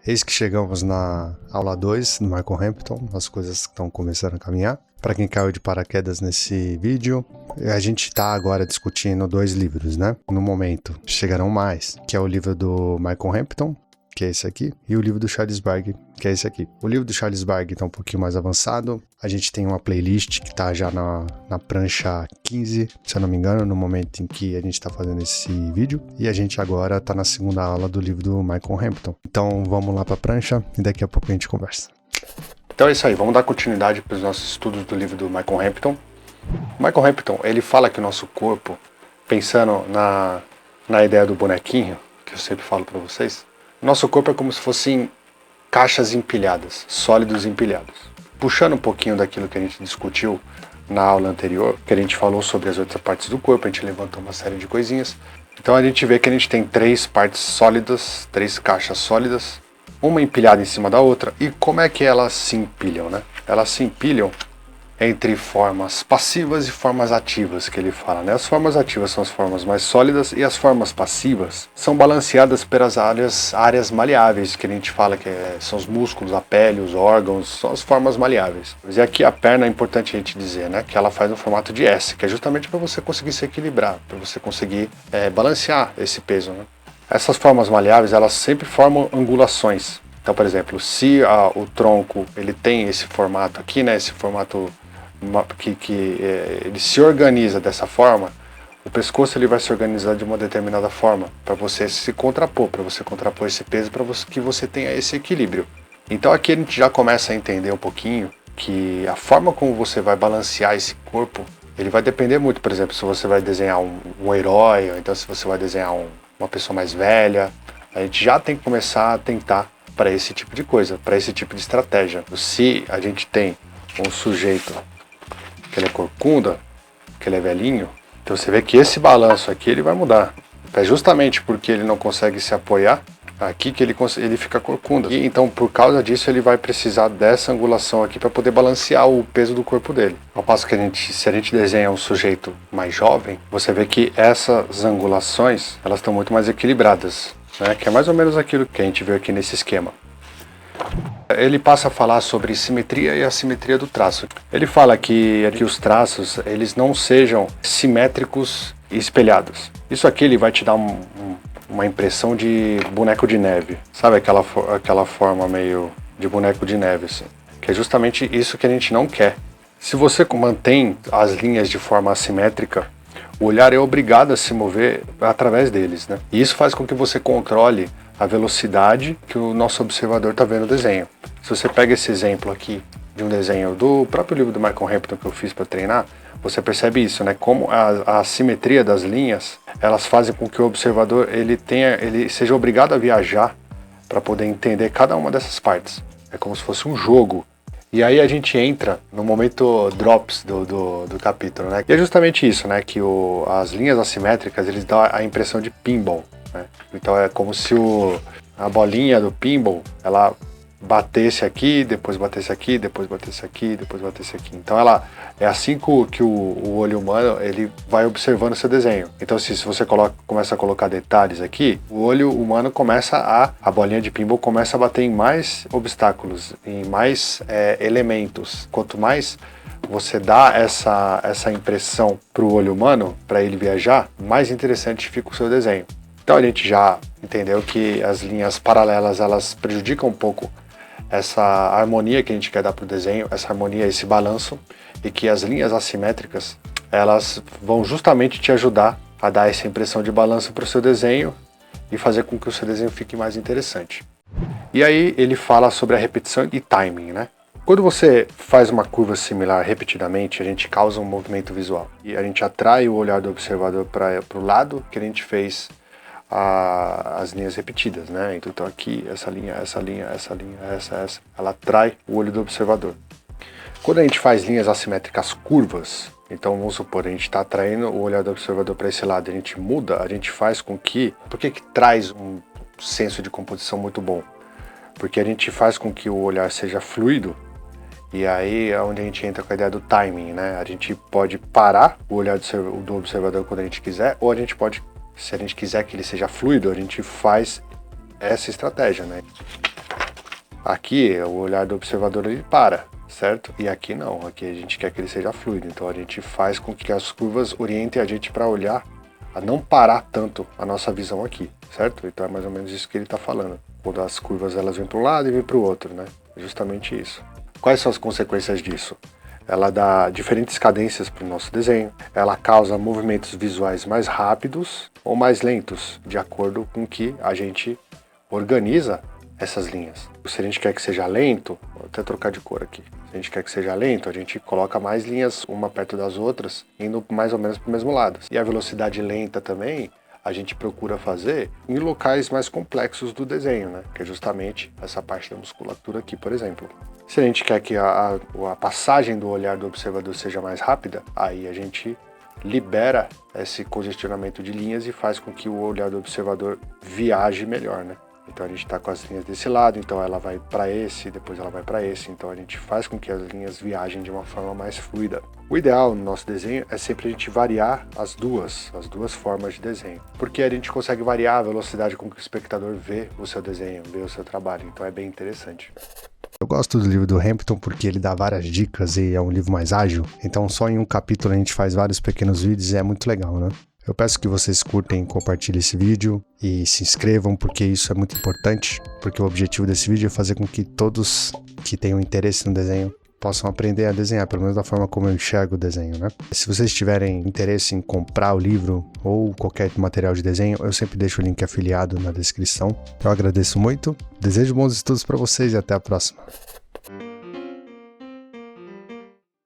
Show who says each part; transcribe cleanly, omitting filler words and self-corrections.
Speaker 1: Eis que chegamos na aula 2 do Michael Hampton, as coisas estão começando a caminhar. Para quem caiu de paraquedas nesse vídeo, a gente está agora discutindo 2 livros, né? No momento, chegarão mais, que é o livro do Michael Hampton, que é esse aqui, e o livro do Charles Bargue, que é esse aqui. O livro do Charles Bargue está um pouquinho mais avançado, a gente tem uma playlist que está já na prancha 15, se eu não me engano, no momento em que a gente está fazendo esse vídeo, e a gente agora está na segunda aula do livro do Michael Hampton. Então vamos lá para a prancha e daqui a pouco a gente conversa. Então é isso aí, vamos dar continuidade para os nossos estudos do livro do Michael Hampton. O Michael Hampton, ele fala que o nosso corpo, pensando na ideia do bonequinho, que eu sempre falo para vocês, nosso corpo é como se fossem caixas empilhadas, sólidos empilhados. Puxando um pouquinho daquilo que a gente discutiu na aula anterior, que a gente falou sobre as outras partes do corpo, a gente levantou uma série de coisinhas. Então a gente vê que a gente tem 3 partes sólidas, 3 caixas sólidas, uma empilhada em cima da outra. E como é que elas se empilham, né? Elas se empilham entre formas passivas e formas ativas, que ele fala, né? As formas ativas são as formas mais sólidas e as formas passivas são balanceadas pelas áreas maleáveis, que a gente fala que são os músculos, a pele, os órgãos, são as formas maleáveis. E aqui a perna é importante a gente dizer, né? Que ela faz no formato de S, que é justamente para você conseguir se equilibrar, para você conseguir balancear esse peso, né? Essas formas maleáveis, elas sempre formam angulações. Então, por exemplo, se o tronco ele tem esse formato aqui, né? Esse formato que ele se organiza dessa forma, o pescoço ele vai se organizar de uma determinada forma para você se contrapor, para você contrapor esse peso, para que você tenha esse equilíbrio. Então aqui a gente já começa a entender um pouquinho que a forma como você vai balancear esse corpo, ele vai depender muito, por exemplo, se você vai desenhar um herói, ou então se você vai desenhar uma pessoa mais velha, a gente já tem que começar a tentar para esse tipo de coisa, para esse tipo de estratégia. Se a gente tem um sujeito que ele é corcunda, que ele é velhinho, então você vê que esse balanço aqui ele vai mudar. É justamente porque ele não consegue se apoiar aqui que ele fica corcunda. E então por causa disso ele vai precisar dessa angulação aqui para poder balancear o peso do corpo dele. Ao passo que se a gente desenha um sujeito mais jovem, você vê que essas angulações elas estão muito mais equilibradas, né? Que é mais ou menos aquilo que a gente vê aqui nesse esquema. Ele passa a falar sobre simetria e assimetria do traço. Ele fala que os traços eles não sejam simétricos e espelhados. Isso aqui ele vai te dar uma impressão de boneco de neve. Sabe aquela forma meio de boneco de neve, assim? Que é justamente isso que a gente não quer. Se você mantém as linhas de forma assimétrica, o olhar é obrigado a se mover através deles, né? E isso faz com que você controle a velocidade que o nosso observador está vendo o desenho. Se você pega esse exemplo aqui de um desenho do próprio livro do Michael Hampton que eu fiz para treinar, você percebe isso, né? Como a simetria das linhas, elas fazem com que o observador ele seja obrigado a viajar para poder entender cada uma dessas partes. É como se fosse um jogo. E aí a gente entra no momento drops do capítulo, né? E é justamente isso, né? Que as linhas assimétricas, eles dão a impressão de pinball, né? Então é como se a bolinha do pinball, ela batesse aqui, depois batesse aqui, depois batesse aqui, depois batesse aqui. Então é assim que o olho humano ele vai observando o seu desenho. Então se você começa a colocar detalhes aqui, o olho humano a bolinha de pinball começa a bater em mais obstáculos, em mais elementos. Quanto mais você dá essa impressão para o olho humano, para ele viajar, mais interessante fica o seu desenho. Então a gente já entendeu que as linhas paralelas elas prejudicam um pouco essa harmonia que a gente quer dar para o desenho, essa harmonia, esse balanço, e que as linhas assimétricas elas vão justamente te ajudar a dar essa impressão de balanço para o seu desenho e fazer com que o seu desenho fique mais interessante. E aí ele fala sobre a repetição e timing, né? Quando você faz uma curva similar repetidamente, a gente causa um movimento visual e a gente atrai o olhar do observador para o lado que a gente fez as linhas repetidas, né? Então aqui, essa linha, essa, ela atrai o olho do observador. Quando a gente faz linhas assimétricas curvas, então vamos supor, a gente está atraindo o olhar do observador para esse lado, a gente muda, a gente faz com que... Por que traz um senso de composição muito bom? Porque a gente faz com que o olhar seja fluido, e aí é onde a gente entra com a ideia do timing, né? A gente pode parar o olhar do observador quando a gente quiser, ou a gente pode... Se a gente quiser que ele seja fluido, a gente faz essa estratégia, né? Aqui, o olhar do observador ele para, certo? E aqui não, aqui a gente quer que ele seja fluido, então a gente faz com que as curvas orientem a gente para olhar, a não parar tanto a nossa visão aqui, certo? Então é mais ou menos isso que ele está falando, quando as curvas elas vêm para um lado e vêm para o outro, né? Justamente isso. Quais são as consequências disso? Ela dá diferentes cadências para o nosso desenho, ela causa movimentos visuais mais rápidos ou mais lentos, de acordo com que a gente organiza essas linhas. Se a gente quer que seja lento, vou até trocar de cor aqui. Se a gente quer que seja lento, a gente coloca mais linhas uma perto das outras, indo mais ou menos para o mesmo lado. E a velocidade lenta também, a gente procura fazer em locais mais complexos do desenho, né? Que é justamente essa parte da musculatura aqui, por exemplo. Se a gente quer que a passagem do olhar do observador seja mais rápida, aí a gente libera esse congestionamento de linhas e faz com que o olhar do observador viaje melhor, né? Então a gente está com as linhas desse lado, então ela vai para esse, depois ela vai para esse, então a gente faz com que as linhas viajem de uma forma mais fluida. O ideal no nosso desenho é sempre a gente variar as duas formas de desenho, porque a gente consegue variar a velocidade com que o espectador vê o seu desenho, vê o seu trabalho, então é bem interessante. Eu gosto do livro do Hampton porque ele dá várias dicas e é um livro mais ágil, então só em um capítulo a gente faz vários pequenos vídeos e é muito legal, né? Eu peço que vocês curtem, compartilhem esse vídeo e se inscrevam, porque isso é muito importante, porque o objetivo desse vídeo é fazer com que todos que tenham interesse no desenho possam aprender a desenhar, pelo menos da forma como eu enxergo o desenho, né? Se vocês tiverem interesse em comprar o livro ou qualquer material de desenho, eu sempre deixo o link afiliado na descrição. Eu agradeço muito, desejo bons estudos para vocês e até a próxima.